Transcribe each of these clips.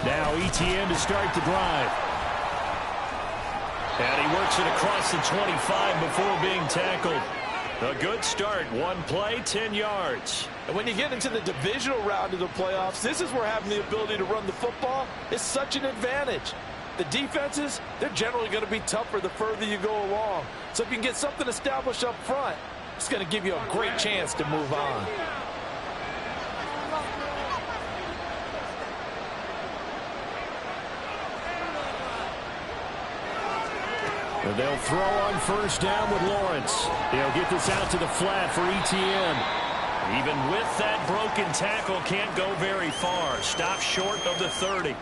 Now ETN to start the drive. And he works it across the 25 before being tackled. A good start. One play, 10 yards. And when you get into the divisional round of the playoffs, this is where having the ability to run the football is such an advantage. The defenses, they're generally going to be tougher the further you go along. So if you can get something established up front, it's going to give you a great chance to move on. And they'll throw on first down with Lawrence. He'll get this out to the flat for ETN. Even with that broken tackle, can't go very far. Stop short of the 30.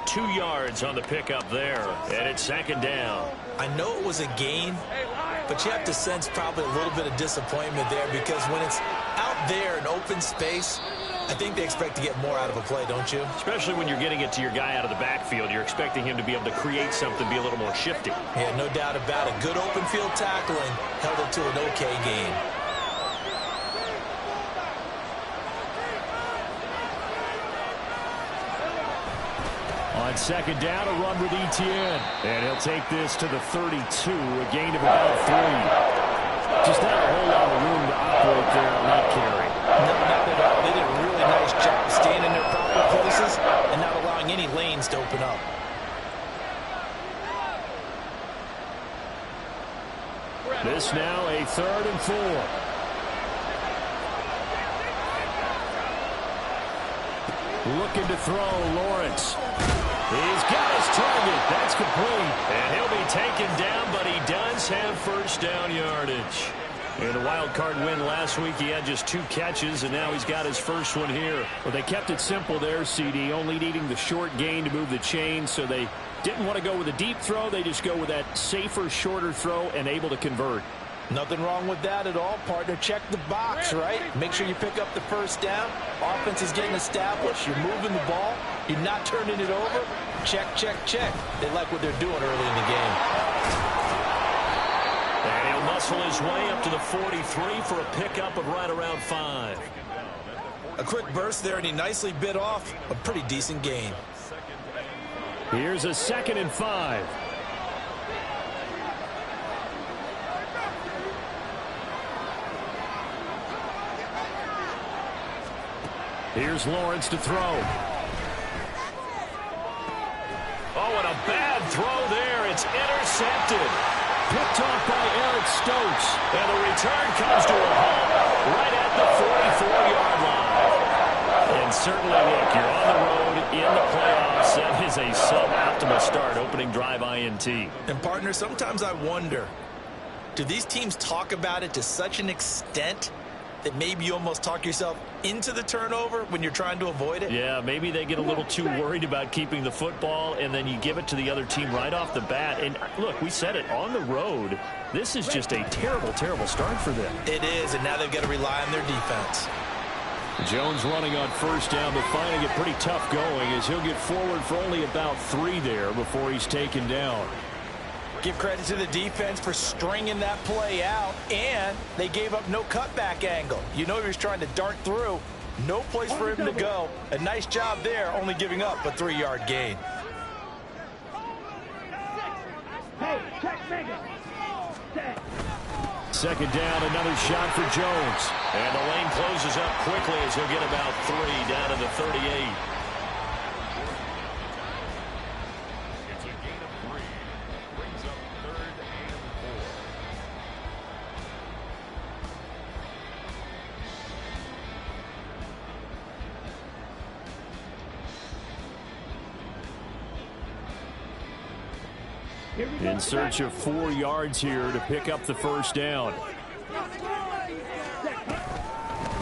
2 yards on the pickup there, and it's second down. I know it was a gain, but you have to sense probably a little bit of disappointment there because when it's out there in open space, I think they expect to get more out of a play, don't you? Especially when you're getting it to your guy out of the backfield. You're expecting him to be able to create something, be a little more shifty. Yeah, no doubt about it. Good open field tackling held it to an okay gain. On second down, a run with ETN. And he'll take this to the 32, a gain of about 3. Just not a whole lot of room to operate there on that carry. No, not at all. They did a really nice job staying in their proper places and not allowing any lanes to open up. This now a 3rd and 4. Looking to throw, Lawrence. He's got his target. That's complete. And he'll be taken down, but he does have first down yardage. In the wild card win last week, he had just 2 catches, and now he's got his first one here. Well, they kept it simple there, CD, only needing the short gain to move the chain, so they didn't want to go with a deep throw. They just go with that safer, shorter throw and able to convert. Nothing wrong with that at all, partner. Check the box, right? Make sure you pick up the first down. Offense is getting established. You're moving the ball. You're not turning it over. Check, check, check. They like what they're doing early in the game. And he'll muscle his way up to the 43 for a pickup of right around 5. A quick burst there, and he nicely bit off a pretty decent gain. Here's a 2nd and 5. Here's Lawrence to throw. Oh, and a bad throw there. It's intercepted. Picked off by Eric Stokes. And the return comes to a halt right at the 44-yard line. And certainly, look, you're on the road in the playoffs. That is a suboptimal start, opening drive INT. And, partner, sometimes I wonder, do these teams talk about it to such an extent that maybe you almost talk yourself into the turnover when you're trying to avoid it? Yeah, maybe they get a little too worried about keeping the football, and then you give it to the other team right off the bat. And look, we said it, on the road, this is just a terrible, terrible start for them. It is, and now they've got to rely on their defense. Jones running on first down, but finding it pretty tough going as he'll get forward for only about 3 there before he's taken down. Give credit to the defense for stringing that play out, and they gave up no cutback angle. You know he was trying to dart through. No place for him to go. A nice job there, only giving up a 3-yard gain. Second down, another shot for Jones. And the lane closes up quickly as he'll get about 3 down to the 38. In search of 4 yards here to pick up the first down.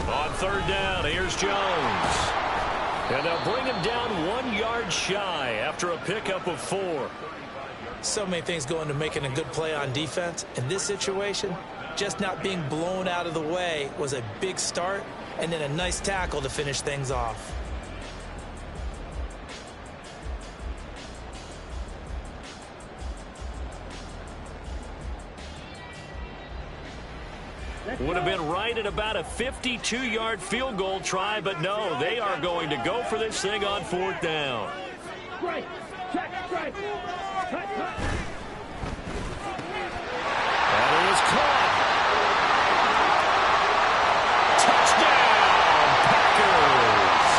On third down, here's Jones. And they'll bring him down 1 yard shy after a pickup of 4. So many things go into making a good play on defense. In this situation, just not being blown out of the way was a big start, and then a nice tackle to finish things off. Would have been right at about a 52-yard field goal try, but no, they are going to go for this thing on 4th down. Strike. Check. Strike. That is caught. Touchdown, Packers.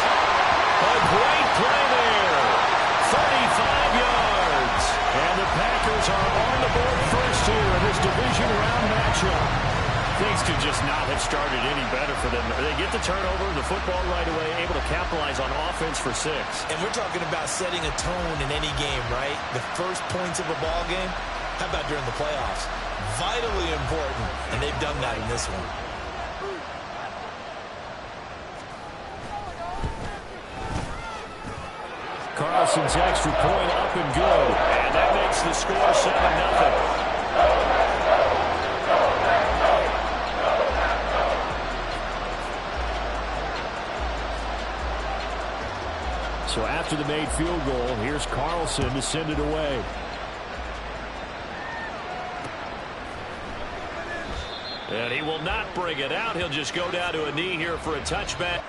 A great play there. 35 yards. And the Packers are on the board first here in this division round matchup. Things could just not have started any better for them. They get the turnover, the football right away, able to capitalize on offense for 6. And we're talking about setting a tone in any game, right? The first points of a ball game. How about during the playoffs? Vitally important, and they've done that in this one. Carlson's extra point up and good. And that makes the score 7-0. So after the made field goal, here's Carlson to send it away. And he will not bring it out. He'll just go down to a knee here for a touchback.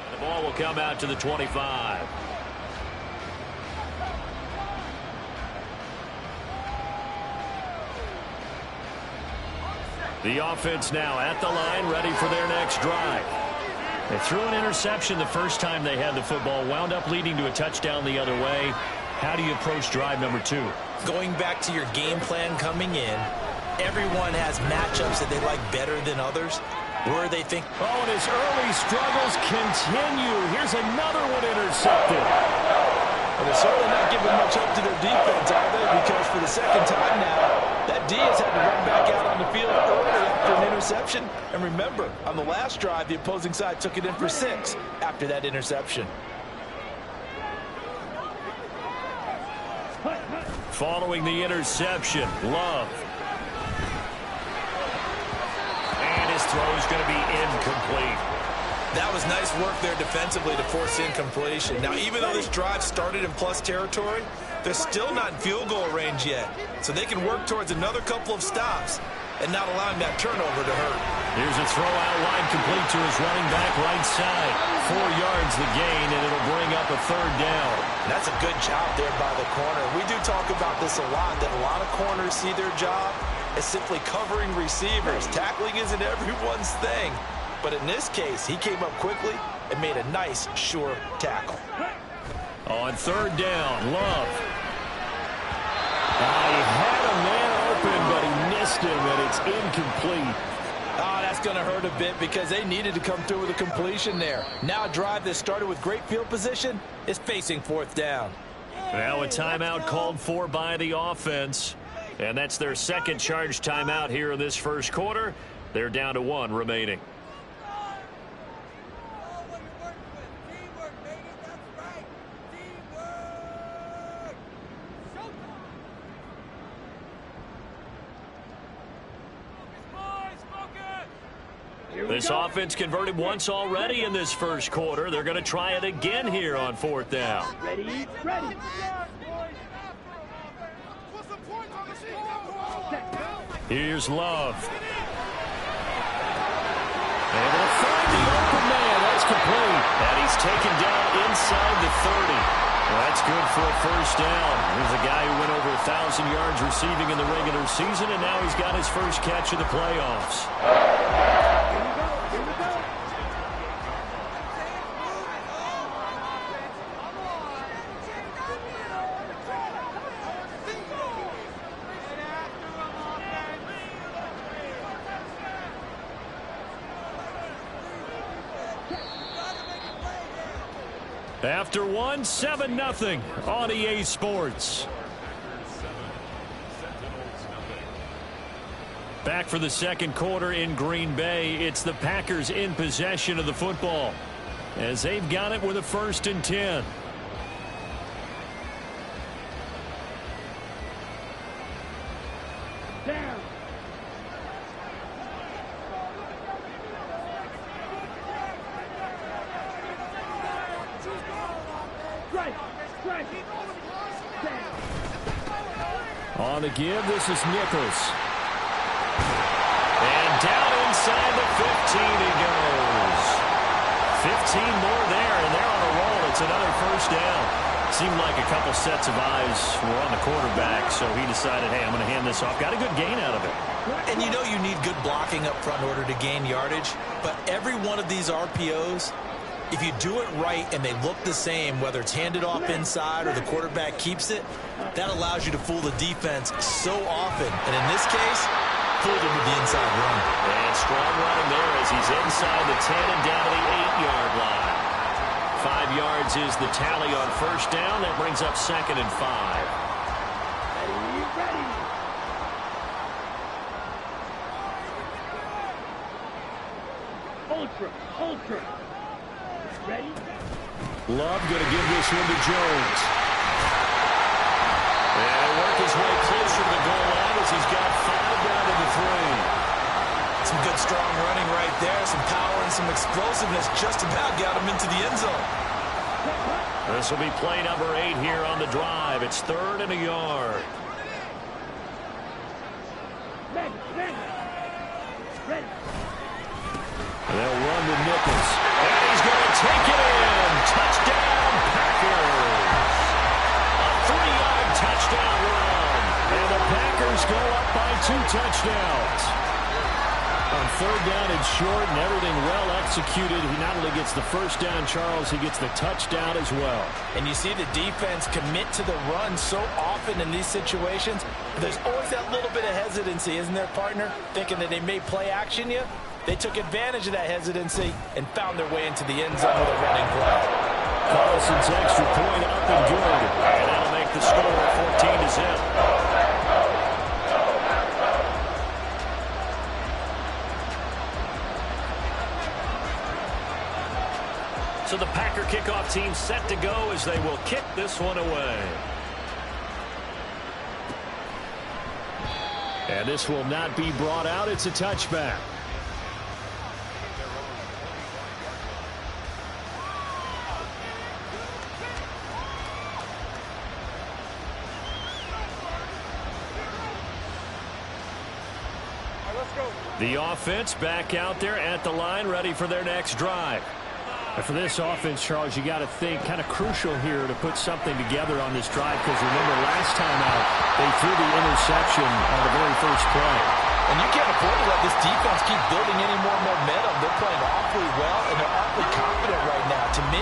The ball will come out to the 25. The offense now at the line, ready for their next drive. They threw an interception the first time they had the football, wound up leading to a touchdown the other way. How do you approach drive number 2? Going back to your game plan coming in, everyone has matchups that they like better than others. Where they think, oh, and his early struggles continue. Here's another one intercepted. Well, they're certainly not giving much up to their defense, are they? Because for the second time now, that D has had to run back out on the field early after an interception. And remember, on the last drive, the opposing side took it in for 6 after that interception. Following the interception, Love. His throw is going to be incomplete. That was nice work there defensively to force incompletion. Now, even though this drive started in plus territory, they're still not in field goal range yet. So they can work towards another couple of stops and not allowing that turnover to hurt. Here's a throw out wide, complete to his running back right side. 4 yards the gain, and it'll bring up a 3rd down. That's a good job there by the corner. We do talk about this a lot, that a lot of corners see their job as simply covering receivers. Tackling isn't everyone's thing. But in this case, he came up quickly and made a nice, sure tackle. On 3rd down, Love. He had a man open, but he missed him, and it's incomplete. Oh, that's going to hurt a bit because they needed to come through with a completion there. Now a drive that started with great field position is facing 4th down. Now a timeout called for by the offense. And that's their second charge timeout here in this first quarter. They're down to 1 remaining. This offense converted once already in this first quarter. They're going to try it again here on 4th down. Ready. Here's Love. Able to find the open man. That's complete. And he's taken down inside the 30. Well, that's good for a 1st down. Here's a guy who went over 1,000 yards receiving in the regular season, and now he's got his first catch of the playoffs. Here we go. After 1, 7-0 on EA Sports. Back for the second quarter in Green Bay. It's the Packers in possession of the football. as they've got it with a 1st and 10. Down. Strike. Strike. Down. On the give, this is Nichols. And down inside the 15 he goes. 15 more there, and they're on a roll. It's another 1st down. Seemed like a couple sets of eyes were on the quarterback, so he decided, hey, I'm going to hand this off. Got a good gain out of it. And you know you need good blocking up front in order to gain yardage, but every one of these RPOs, if you do it right and they look the same, whether it's handed off inside or the quarterback keeps it, that allows you to fool the defense so often. And in this case, fooled him with the inside run. And strong running there as he's inside the 10 and down to the 8-yard line. 5 yards is the tally on 1st down. That brings up 2nd and 5. Ready. Ultra. Ready? Love going to give this one to Jones. And he'll work his way closer to the goal line as he's got 5 down to the 3. Some good strong running right there, some power and some explosiveness, just about got him into the end zone. This will be play number 8 here on the drive. It's 3rd and a yard. Ready. They'll run with Nichols. And he's going to take it in. Touchdown, Packers. A 3-yard touchdown run. And the Packers go up by 2 touchdowns. On 3rd down and short and everything well executed. He not only gets the 1st down, Charles, he gets the touchdown as well. And you see the defense commit to the run so often in these situations. There's always that little bit of hesitancy, isn't there, partner? Thinking that they may play action you. They took advantage of that hesitancy and found their way into the end zone with a running play. Carlson's extra point up and good. And that'll make the score 14-0. So the Packer kickoff team set to go as they will kick this one away. And this will not be brought out. It's a touchback. The offense back out there at the line, ready for their next drive. And for this offense, Charles, you got to think kind of crucial here to put something together on this drive, because remember last time out they threw the interception on the very first play. And you can't afford to let this defense keep building any more momentum. They're playing awfully well, and they're awfully confident right now. To me,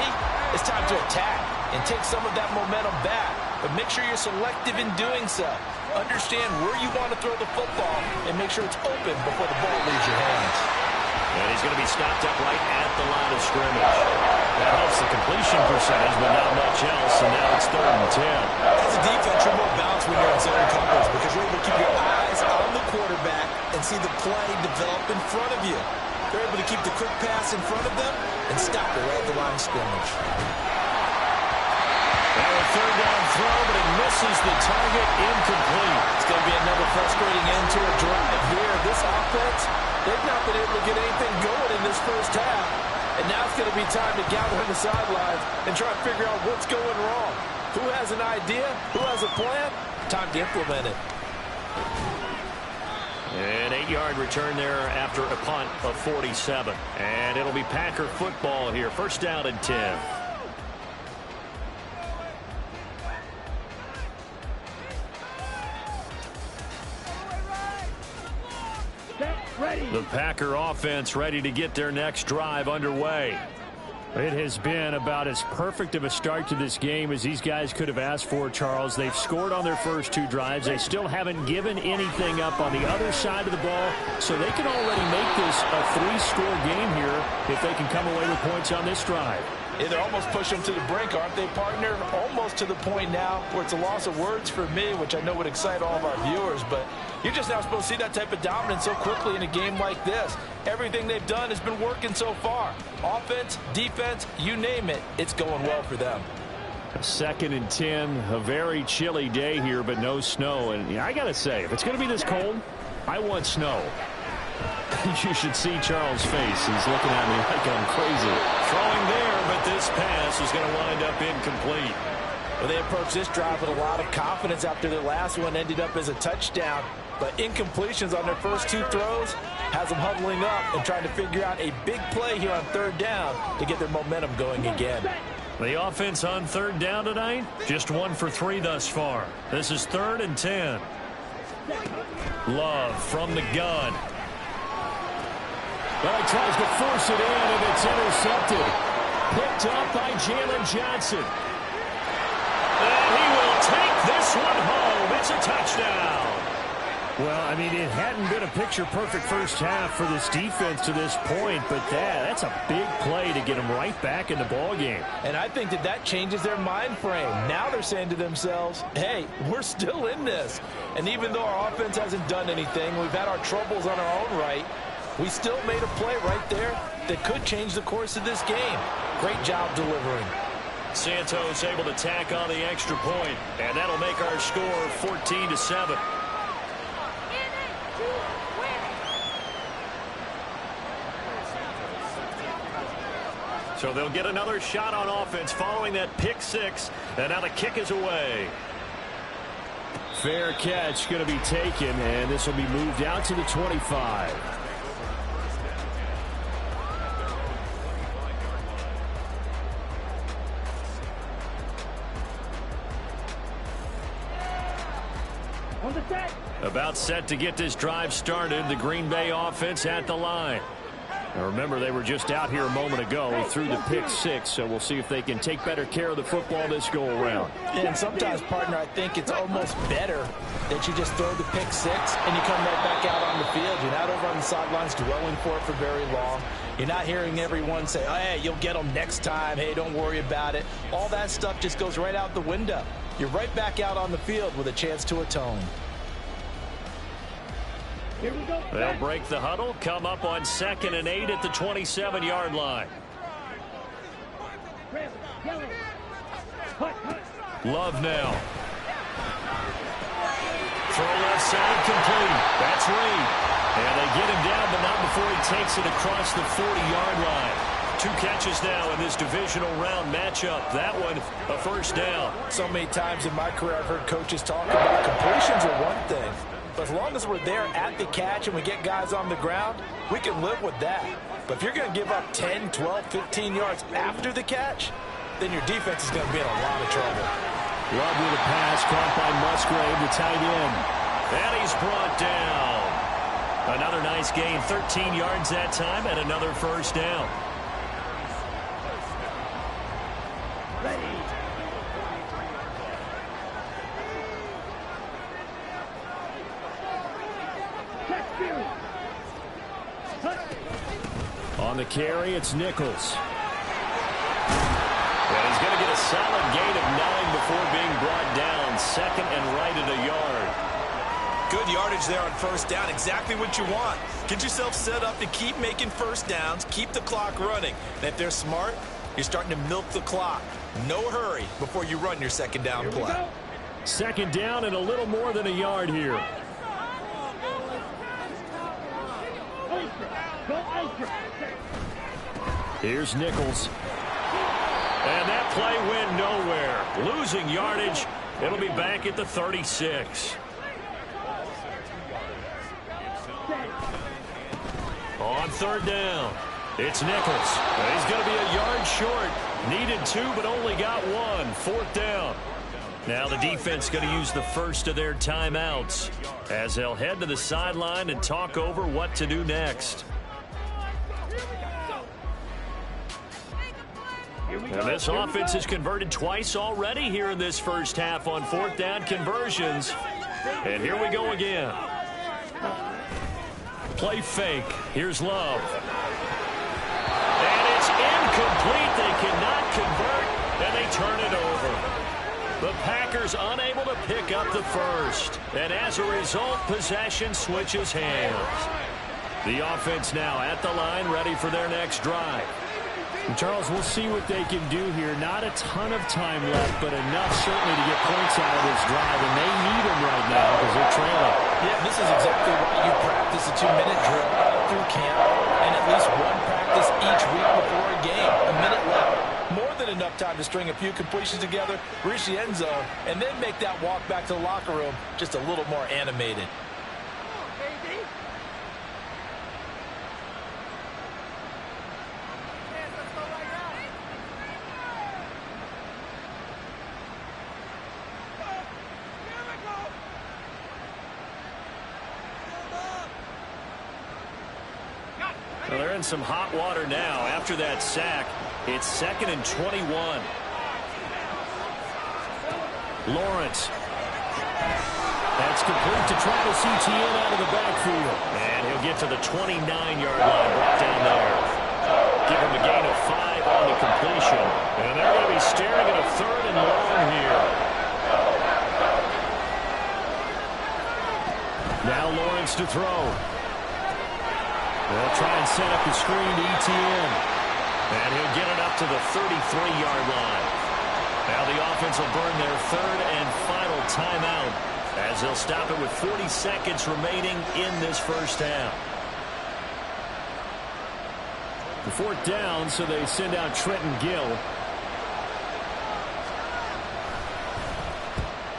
it's time to attack and take some of that momentum back. But make sure you're selective in doing so. Understand where you want to throw the football and make sure it's open before the ball leaves your hands. And he's going to be stopped up right at the line of scrimmage. That helps the completion percentage, but not much else, and now it's 3rd and 10. As a defense, you're more balanced when you're in zone coverage because you're able to keep your eyes on the quarterback and see the play develop in front of you. They're able to keep the quick pass in front of them and stop it right at the line of scrimmage. Now a 3rd down throw, but it misses the target, incomplete. It's going to be another frustrating end to a drive here. This offense, they've not been able to get anything going in this first half. And now it's going to be time to gather on the sidelines and try to figure out what's going wrong. Who has an idea? Who has a plan? Time to implement it. An 8-yard return there after a punt of 47. And it'll be Packer football here. 1st down and 10. Ready. The Packer offense ready to get their next drive underway. It has been about as perfect of a start to this game as these guys could have asked for, Charles. They've scored on their first 2 drives. They still haven't given anything up on the other side of the ball, so they can already make this a 3-score game here if they can come away with points on this drive. Yeah, they're almost pushing them to the brink, aren't they, partner? Almost to the point now where it's a loss of words for me, which I know would excite all of our viewers, but you're just now supposed to see that type of dominance so quickly in a game like this. Everything they've done has been working so far. Offense, defense, you name it, it's going well for them. 2nd and 10, a very chilly day here, but no snow. And I got to say, if it's going to be this cold, I want snow. You should see Charles' face. He's looking at me like I'm crazy. Throwing there, but this pass is going to wind up incomplete. Well, they approached this drive with a lot of confidence after their last one ended up as a touchdown. But incompletions on their first 2 throws has them huddling up and trying to figure out a big play here on 3rd down to get their momentum going again. The offense on 3rd down tonight, just 1 for 3 thus far. This is 3rd and 10. Love from the gun. Well, he tries to force it in, and it's intercepted. Picked up by Jalen Johnson. And he will take this one home. It's a touchdown. Well, I mean, it hadn't been a picture-perfect first half for this defense to this point, but that's a big play to get them right back in the ballgame. And I think that changes their mind frame. Now they're saying to themselves, hey, we're still in this. And even though our offense hasn't done anything, we've had our troubles on our own right, we still made a play right there that could change the course of this game. Great job delivering. Santos able to tack on the extra point, and that'll make our score 14-7. So they'll get another shot on offense following that pick 6, and now the kick is away. Fair catch going to be taken, and this will be moved out to the 25. About set to get this drive started. The Green Bay offense at the line. Now remember, they were just out here a moment ago through the pick 6, so we'll see if they can take better care of the football this go around. And sometimes, partner, I think it's almost better that you just throw the pick 6 and you come right back out on the field. You're not over on the sidelines dwelling for it for very long. You're not hearing everyone say, oh, hey, you'll get them next time. Hey, don't worry about it. All that stuff just goes right out the window. You're right back out on the field with a chance to atone. They'll break the huddle, come up on 2nd and 8 at the 27-yard line. Love now. Throw left side complete. That's Reed. And they get him down, but not before he takes it across the 40-yard line. 2 catches now in this divisional round matchup. That one, a first down. So many times in my career I've heard coaches talk about completions are one thing. But as long as we're there at the catch and we get guys on the ground, we can live with that. But if you're going to give up 10, 12, 15 yards after the catch, then your defense is going to be in a lot of trouble. Love with a pass caught by Musgrave, the tight end. And he's brought down. Another nice gain, 13 yards that time, and another first down. Ready. On the carry, it's Nichols. And he's going to get a solid gain of 9 before being brought down. 2nd and right at a yard. Good yardage there on first down. Exactly what you want. Get yourself set up to keep making first downs, keep the clock running. And if they're smart, you're starting to milk the clock. No hurry before you run your 2nd down play. 2nd down and a little more than a yard here. Here's Nichols. And that play went nowhere. Losing yardage. It'll be back at the 36. On 3rd down, it's Nichols. He's going to be a yard short. Needed 2, but only got 1. 4th down. Now the defense going to use the first of their timeouts as they'll head to the sideline and talk over what to do next. And this offense has converted twice already here in this first half on 4th down conversions. And here we go again. Play fake. Here's Love. And it's incomplete. They cannot convert, and they turn it over. The Packers unable to pick up the first. And as a result, possession switches hands. The offense now at the line, ready for their next drive. And Charles, we'll see what they can do here. Not a ton of time left, but enough certainly to get points out of this drive. And they need them right now because they're trailing. Yeah, this is exactly why you practice a 2-minute drill all through camp and at least one practice each week before a game. A minute left. More than enough time to string a few completions together, reach the end zone, and then make that walk back to the locker room just a little more animated. Well, they're in some hot water now. After that sack, it's 2nd and 21. Lawrence. That's complete to Travis Etienne out of the backfield. And he'll get to the 29-yard line, brought down there. Give him a gain of 5 on the completion. And they're going to be staring at a 3rd and long here. Now Lawrence to throw. They'll try and set up the screen to Etienne. And he'll get it up to the 33-yard line. Now the offense will burn their 3rd and final timeout as they'll stop it with 40 seconds remaining in this first half. The 4th down, so they send out Trenton Gill.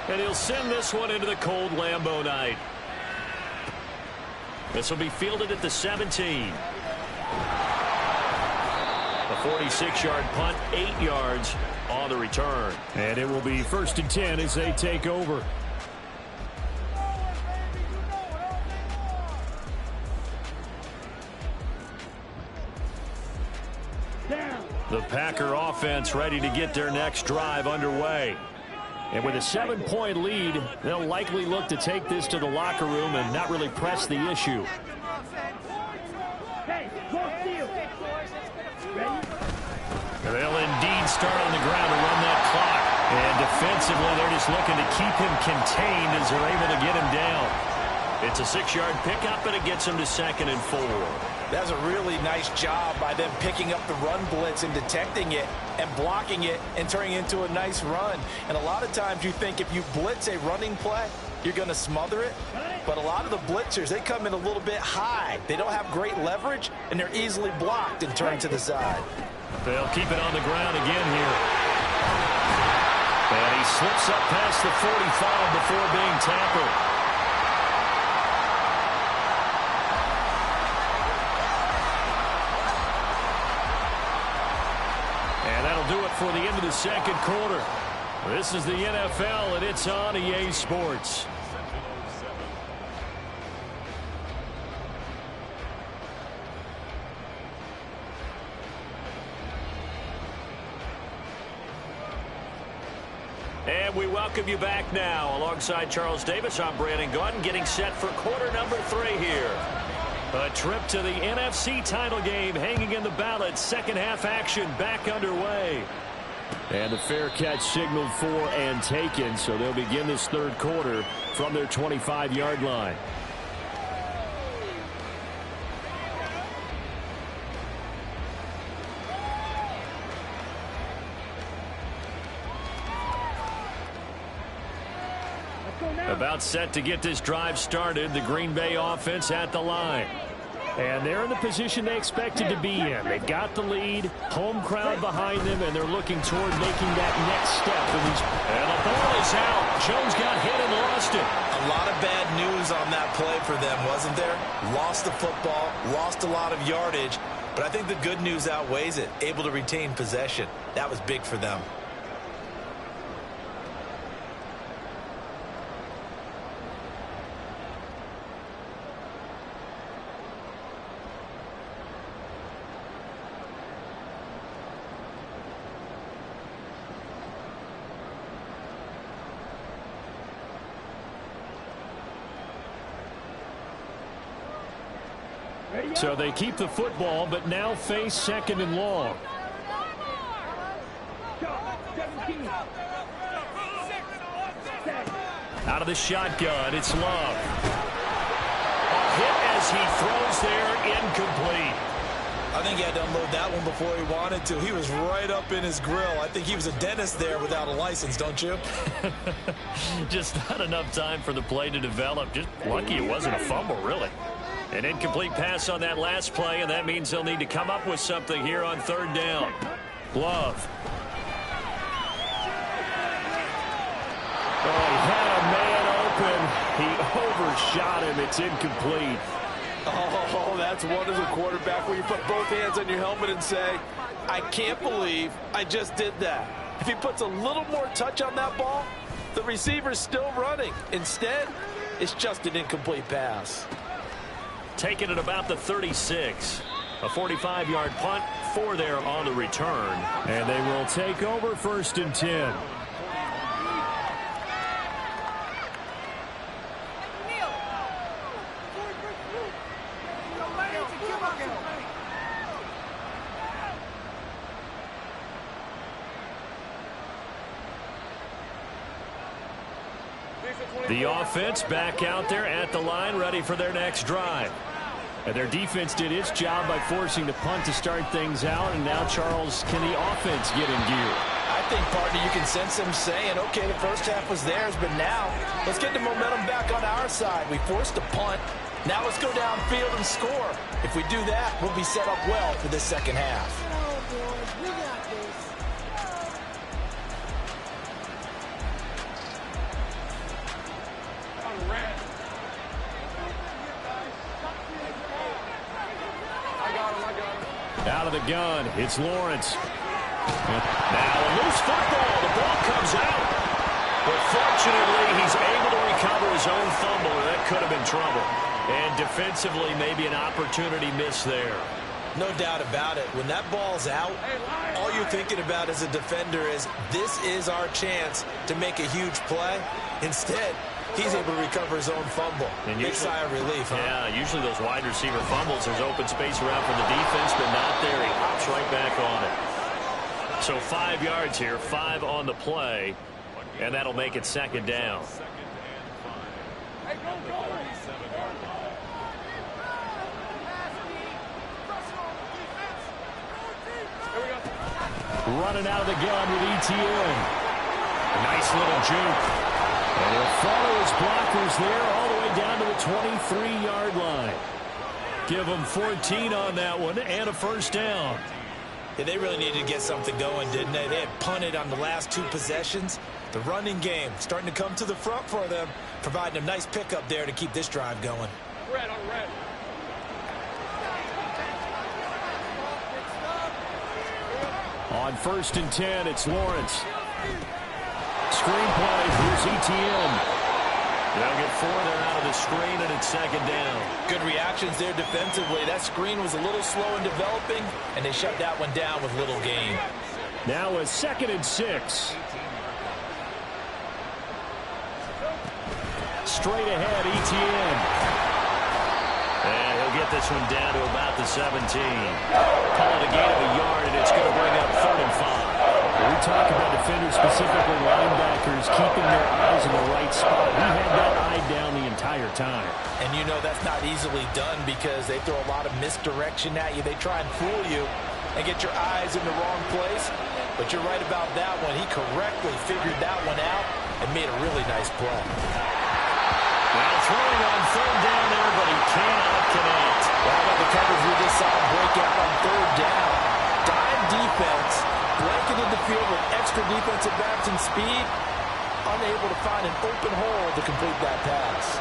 And he'll send this one into the cold Lambeau night. This will be fielded at the 17. A 46-yard punt, 8 yards on the return. And it will be 1st and 10 as they take over. The Packer offense ready to get their next drive underway. And with a 7-point lead, they'll likely look to take this to the locker room and not really press the issue. They'll indeed start on the ground to run that clock. And defensively, they're just looking to keep him contained as they're able to get him down. It's a 6-yard pickup, and it gets him to 2nd and 4. That's a really nice job by them picking up the run blitz and detecting it and blocking it and turning it into a nice run. And a lot of times you think if you blitz a running play, you're going to smother it. But a lot of the blitzers, they come in a little bit high. They don't have great leverage, and they're easily blocked and turned to the side. They'll keep it on the ground again here. And he slips up past the 45 before being tackled. Do it for the end of the 2nd quarter. This is the NFL, and it's on EA Sports. And we welcome you back now. Alongside Charles Davis, I'm Brandon Gaudin, getting set for quarter number 3 here. A trip to the NFC title game hanging in the balance. 2nd half action back underway. And the fair catch signaled for and taken, so they'll begin this 3rd quarter from their 25-yard line. About set to get this drive started. The Green Bay offense at the line. And they're in the position they expected to be in. They've got the lead, home crowd behind them, and they're looking toward making that next step. And the ball is out. Jones got hit and lost it. A lot of bad news on that play for them, wasn't there? Lost the football, lost a lot of yardage, but I think the good news outweighs it. Able to retain possession. That was big for them. So they keep the football, but now face 2nd and long. Out of the shotgun, it's Love. A hit as he throws there, incomplete. I think he had to unload that one before he wanted to. He was right up in his grill. I think he was a dentist there without a license, don't you? Just not enough time for the play to develop. Just lucky it wasn't a fumble, really. An incomplete pass on that last play, and that means they'll need to come up with something here on third down. Love. Oh, he had a man open. He overshot him. It's incomplete. Oh, that's one as a quarterback where you put both hands on your helmet and say, I can't believe I just did that. If he puts a little more touch on that ball, the receiver's still running. Instead, it's just an incomplete pass. Taken at about the 36. A 45-yard punt, 4 there on the return. And they will take over 1st and 10. The offense back out there at the line, ready for their next drive. And their defense did its job by forcing the punt to start things out. And now, Charles, can the offense get in gear? I think, partner, you can sense them saying, okay, the first half was theirs, but now let's get the momentum back on our side. We forced a punt. Now let's go downfield and score. If we do that, we'll be set up well for this second half. Out of the gun, it's Lawrence. Now a loose football. The ball comes out. But fortunately, he's able to recover his own fumble, or that could have been trouble. And defensively, maybe an opportunity missed there. No doubt about it. When that ball's out, all you're thinking about as a defender is, this is our chance to make a huge play. Instead, he's able to recover his own fumble. And big sigh of relief, huh? Yeah, usually those wide receiver fumbles, there's open space around for the defense, but not there. He hops right back on it. So 5 yards here, 5 on the play, and that'll make it second down. Running out of the gun with ETN. A nice little juke. And he'll follow his blockers there all the way down to the 23-yard line. Give them 14 on that one and a first down. Yeah, they really needed to get something going, didn't they? They had punted on the last 2 possessions. The running game starting to come to the front for them, providing a nice pickup there to keep this drive going. Red on red. On 1st and 10, it's Lawrence. Screenplay, here's ETN. They'll get 4 there out of the screen, and it's second down. Good reactions there defensively. That screen was a little slow in developing, and they shut that one down with little gain. Now a 2nd and 6. Straight ahead, ETN. And he'll get this one down to about the 17. Call it a gain of a yard, and it's going to bring up 3rd and 5. We talk about defenders, specifically linebackers, keeping their eyes in the right spot. He had that eye down the entire time. And you know that's not easily done because they throw a lot of misdirection at you. They try and fool you and get your eyes in the wrong place. But you're right about that one. He correctly figured that one out and made a really nice play. Well, throwing on 3rd down there, but he cannot connect. Well, about the coverage we just saw him break out on 3rd down. Dime defense, blanketed the field with extra defensive backs and speed, unable to find an open hole to complete that pass.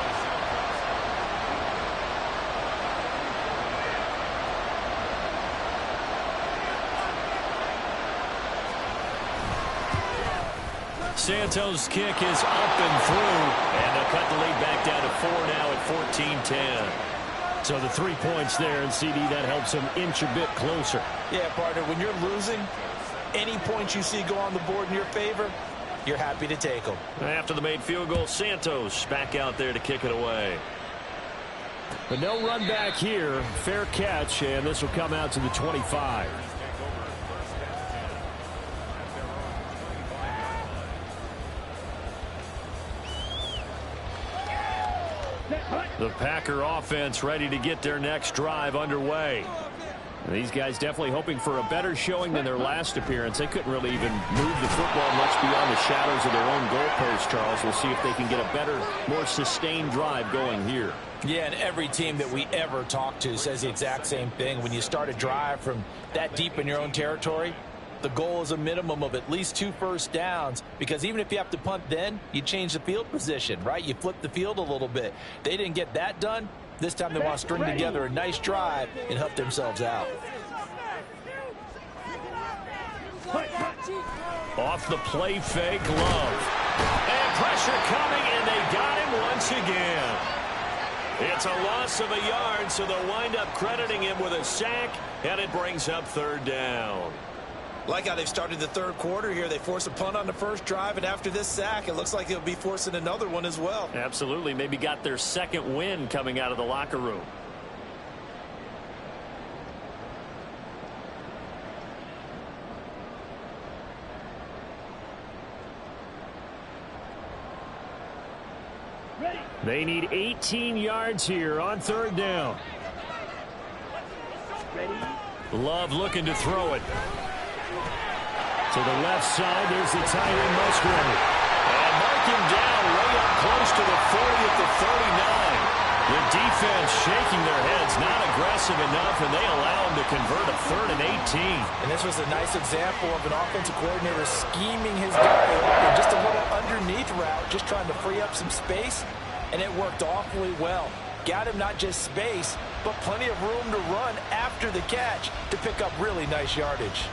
Santos' kick is up and through, and they'll cut the lead back down to 4 now at 14-10. So the 3 points there, and CD, that helps them inch a bit closer. Yeah, partner, when you're losing, any points you see go on the board in your favor, you're happy to take them. After the made field goal, Santos back out there to kick it away. But no run back here. Fair catch, and this will come out to the 25. The Packer offense ready to get their next drive underway. And these guys definitely hoping for a better showing than their last appearance. They couldn't really even move the football much beyond the shadows of their own goalpost, Charles. We'll see if they can get a better, more sustained drive going here. Yeah, and every team that we ever talk to says the exact same thing. When you start a drive from that deep in your own territory, the goal is a minimum of at least 2 first downs, because even if you have to punt then, you change the field position, right? You flip the field a little bit. They didn't get that done. This time they want to string together a nice drive and help themselves out. Off the play fake, Love. And pressure coming, and they got him once again. It's a loss of a yard, so they'll wind up crediting him with a sack, and it brings up 3rd down. Like how they've started the 3rd quarter here. They force a punt on the first drive, and after this sack, it looks like they'll be forcing another one as well. Absolutely. Maybe got their 2nd win coming out of the locker room. Ready. They need 18 yards here on 3rd down. Ready. Love looking to throw it. To the left side, there's the tight end, Musgrave. And mark him down way up close to the 40 at the 39. The defense shaking their heads, not aggressive enough, and they allow him to convert a 3rd and 18. And this was a nice example of an offensive coordinator scheming his guy open, just a little underneath route, just trying to free up some space, and it worked awfully well. Got him not just space, but plenty of room to run after the catch to pick up really nice yardage.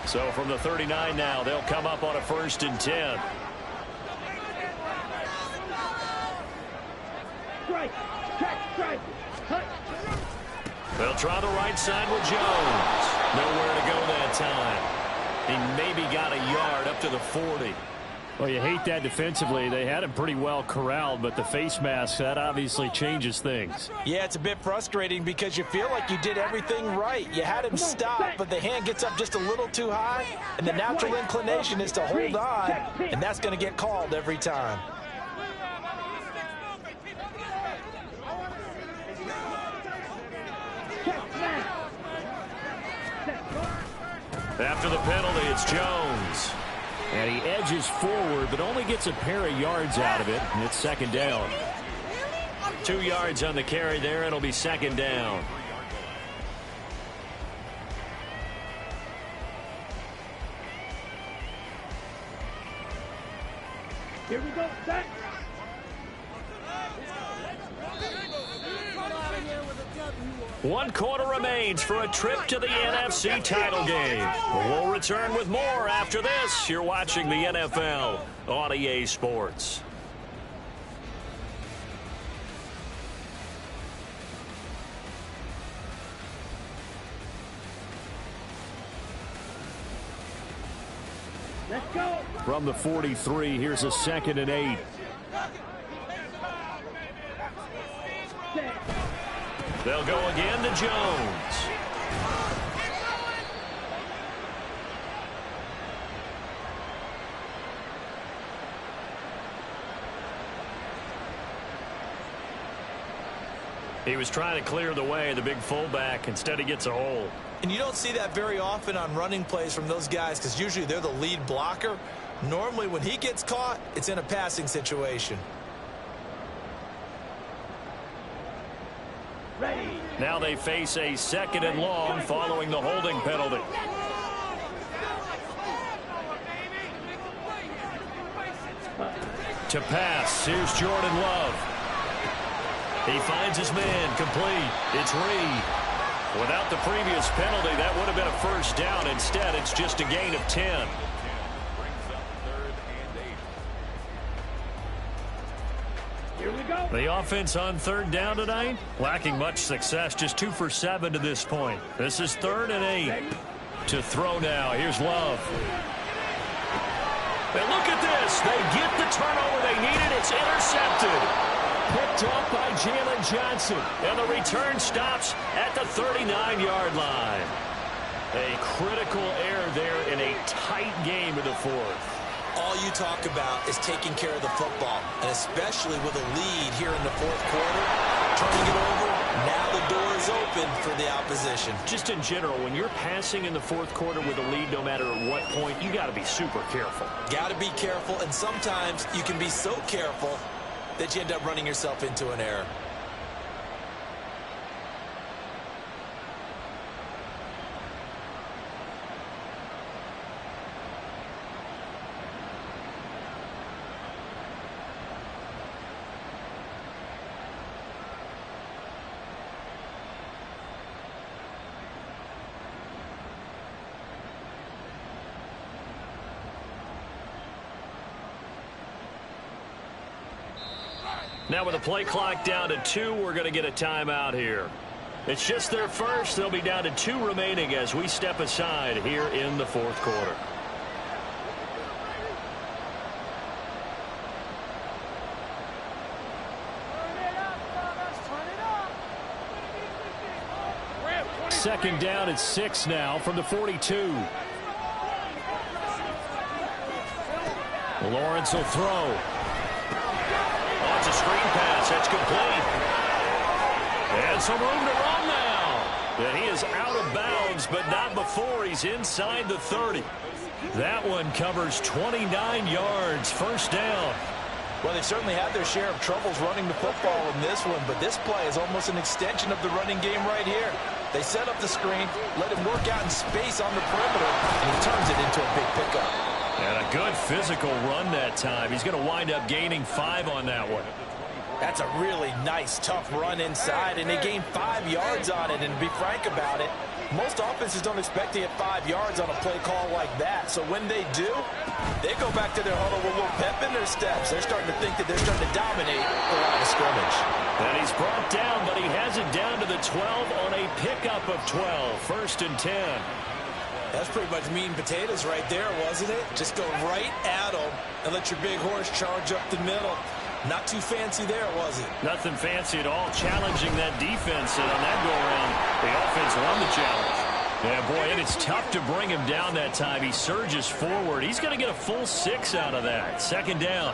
So from the 39 now, they'll come up on a 1st and 10. Strike. Check. Strike. Cut. They'll try the right side with Jones. Nowhere to go that time. He maybe got a yard up to the 40. Well, you hate that defensively. They had him pretty well corralled, but the face mask, that obviously changes things. Yeah, it's a bit frustrating because you feel like you did everything right. You had him stop, but the hand gets up just a little too high, and the natural inclination is to hold on, and that's going to get called every time. After the penalty, it's Jones. And he edges forward, but only gets a pair of yards out of it, and it's 2nd down. 2 yards on the carry there. It'll be 2nd down. Here we go. Set. 1 quarter remains for a trip to the NFC title game. We'll return with more after this. You're watching the NFL on EA Sports. Let's go. From the 43, here's a 2nd and 8. Set. They'll go again to Jones. He was trying to clear the way, the big fullback. Instead, he gets a hold. And you don't see that very often on running plays from those guys because usually they're the lead blocker. Normally, when he gets caught, it's in a passing situation. Ready. Now they face a 2nd and long following the holding penalty. To pass, here's Jordan Love. He finds his man, complete. It's Reed. Without the previous penalty, that would have been a 1st down. Instead, it's just a gain of 10. Here we go. The offense on 3rd down tonight, lacking much success, just 2 for 7 to this point. This is 3rd and 8. To throw now, here's Love. And look at this. They get the turnover they needed. It's intercepted. Picked up by Jalen Johnson. And the return stops at the 39-yard line. A critical error there in a tight game in the fourth. All you talk about is taking care of the football, and especially with a lead here in the fourth quarter, turning it over, now the door is open for the opposition. Just in general, when you're passing in the fourth quarter with a lead, no matter at what point, you got to be super careful. Got to be careful, and sometimes you can be so careful that you end up running yourself into an error. Now with the play clock down to 2, we're going to get a timeout here. It's just their first. They'll be down to 2 remaining as we step aside here in the fourth quarter. Second down at 6 now from the 42. Lawrence will throw. It's a screen pass. That's complete. And some room to run now. And he is out of bounds, but not before he's inside the 30. That one covers 29 yards. First down. Well, they certainly had their share of troubles running the football in this one, but this play is almost an extension of the running game right here. They set up the screen, let him work out in space on the perimeter, and he turns it into a big pickup. And a good physical run that time. He's going to wind up gaining 5 on that one. That's a really nice, tough run inside, and they gained 5 yards on it. And to be frank about it, most offenses don't expect to get 5 yards on a play call like that. So when they do, they go back to their huddle with a little pep in their steps. They're starting to think that they're starting to dominate the line of scrimmage. And he's brought down, but he has it down to the 12 on a pickup of 12. First and 10. That's pretty much meat and potatoes right there, wasn't it? Just go right at them and let your big horse charge up the middle. Not too fancy there, was it? Nothing fancy at all. Challenging that defense, and on that go-around, the offense won the challenge. Yeah, boy, and it's tough to bring him down that time. He surges forward. He's going to get a full 6 out of that. Second down.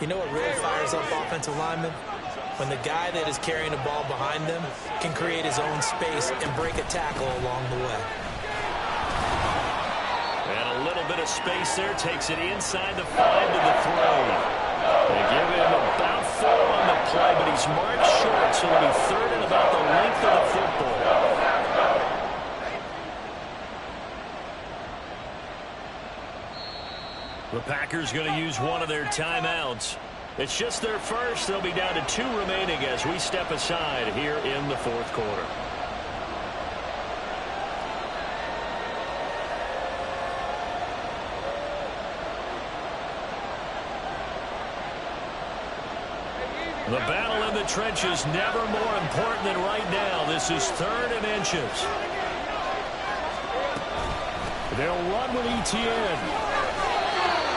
You know what really fires up offensive linemen? When the guy that is carrying the ball behind them can create his own space and break a tackle along the way. And a little bit of space there. Takes it inside the 5 to the 3. They give him about 4 on the play, but he's marked short, so it'll be third and about the length of the football. The Packers going to use one of their timeouts. It's just their first. They'll be down to 2 remaining as we step aside here in the fourth quarter. The battle in the trenches never more important than right now. This is 3rd and inches. They'll run with Etienne.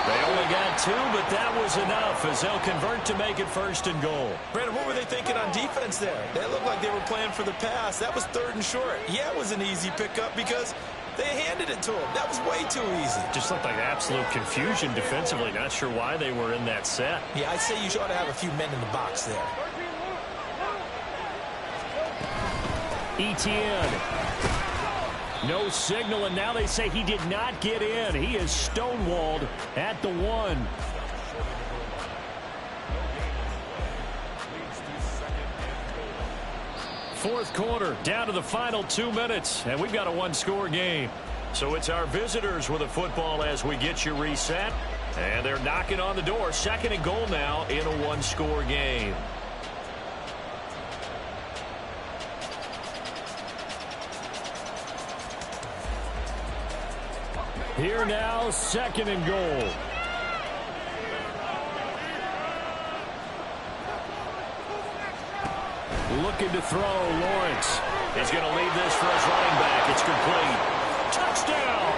They only got 2, but that was enough as they'll convert to make it 1st and goal. Brandon, what were they thinking on defense there? They looked like they were playing for the pass. That was 3rd and short. Yeah, it was an easy pickup because they handed it to him. That was way too easy. Just looked like absolute confusion defensively. Not sure why they were in that set. Yeah, I'd say you ought to have a few men in the box there. Etienne. No signal, and now they say he did not get in. He is stonewalled at the 1. Fourth quarter, down to the final 2 minutes, and we've got a 1-score game. So it's our visitors with a football as we get you reset, and they're knocking on the door. 2nd and goal now in a 1-score game. Here now, 2nd and goal. Looking to throw, Lawrence. He's going to leave this for his running back. It's complete. Touchdown!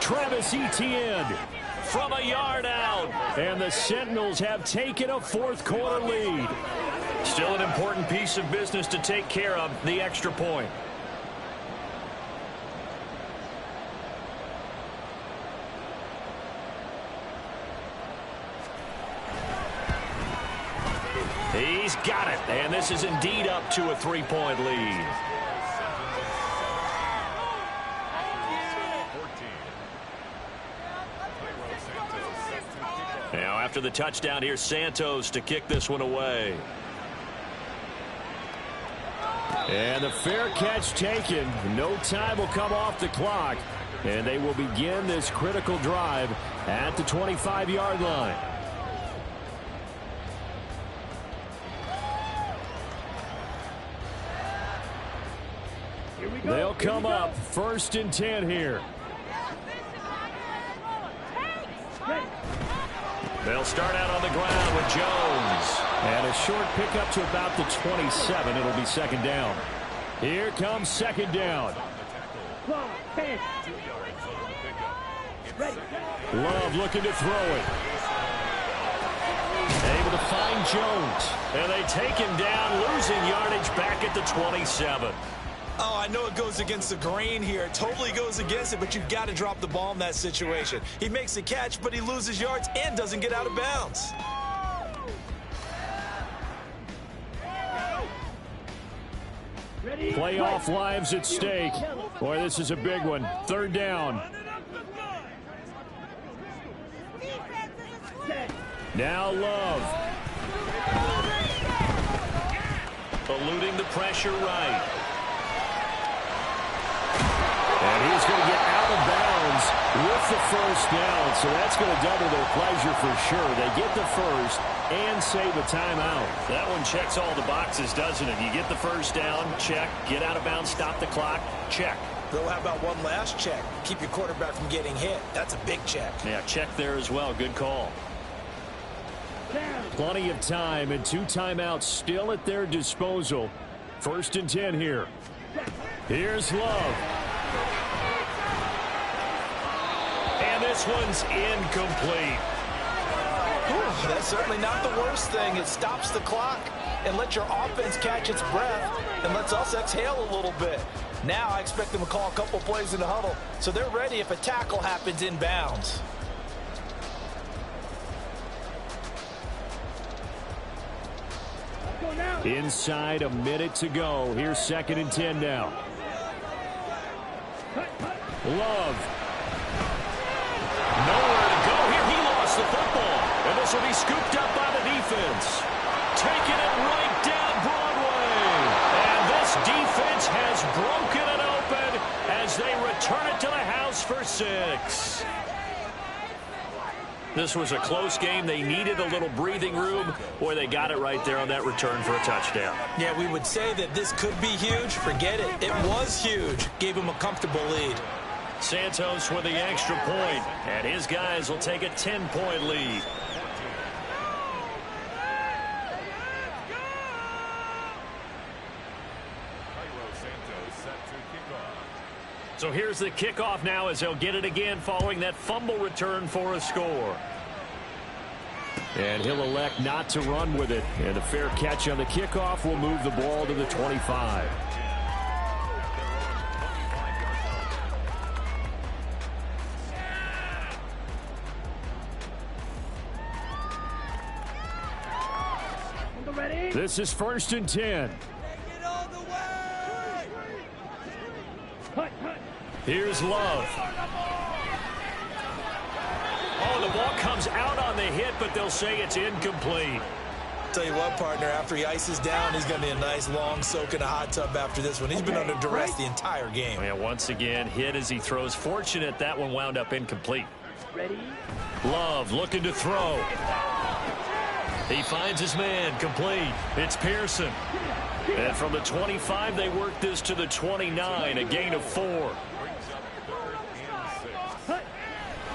Travis Etienne from a yard out. And the Sentinels have taken a fourth quarter lead. Still an important piece of business to take care of, the extra point. He's got it, and this is indeed up to a 3-point lead. Now, after the touchdown, here's Santos to kick this one away. And the fair catch taken. No time will come off the clock. And they will begin this critical drive at the 25-yard line. They'll come up 1st and 10 here. They'll start out on the ground with Jones. And a short pickup to about the 27. It'll be 2nd down. Here comes 2nd down. Love looking to throw it. Able to find Jones. And they take him down, losing yardage back at the 27. Oh, I know it goes against the grain here. It totally goes against it, but you've got to drop the ball in that situation. He makes the catch, but he loses yards and doesn't get out of bounds. Playoff lives at stake. Boy, this is a big one. 3rd down. Now Love. Eluding the pressure right. And he's going to get out of bounds with the 1st down. So that's going to double their pleasure for sure. They get the 1st and save a timeout. That one checks all the boxes, doesn't it? You get the 1st down, check. Get out of bounds, stop the clock, check. Though, how about one last check? Keep your quarterback from getting hit. That's a big check. Yeah, check there as well. Good call. Plenty of time and 2 timeouts still at their disposal. 1st and 10 here. Here's Love. And this one's incomplete. Whew, that's certainly not the worst thing. It stops the clock and lets your offense catch its breath and lets us exhale a little bit. Now I expect them to call a couple plays in the huddle so they're ready if a tackle happens in bounds. Inside a minute to go. Here's 2nd and 10 now. Love. Nowhere to go here. He lost the football. And this will be scooped up by the defense. Taking it right down Broadway. And this defense has broken it open as they return it to the house for 6. This was a close game. They needed a little breathing room. Boy, they got it right there on that return for a touchdown. Yeah, we would say that this could be huge. Forget it. It was huge. Gave him a comfortable lead. Santos with the extra point, and his guys will take a 10-point lead. So here's the kickoff now as they'll get it again following that fumble return for a score. And he'll elect not to run with it. And the fair catch on the kickoff will move the ball to the 25. This is 1st and 10. Here's Love. Oh, the ball comes out on the hit, but they'll say it's incomplete. Tell you what, partner, after he ices down, he's going to need a nice long soak in a hot tub after this one. He's been under duress the entire game. Yeah, once again, hit as he throws. Fortunate that one wound up incomplete. Ready? Love looking to throw. He finds his man, complete. It's Pearson. And from the 25, they work this to the 29, a gain of 4.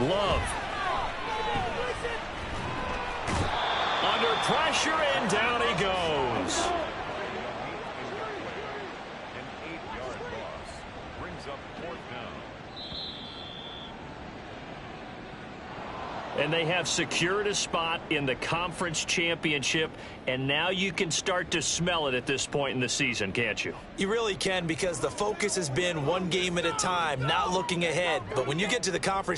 Love. Under pressure, and down he goes. And they have secured a spot in the conference championship, and now you can start to smell it at this point in the season, can't you? You really can, because the focus has been one game at a time, not looking ahead. But when you get to the conference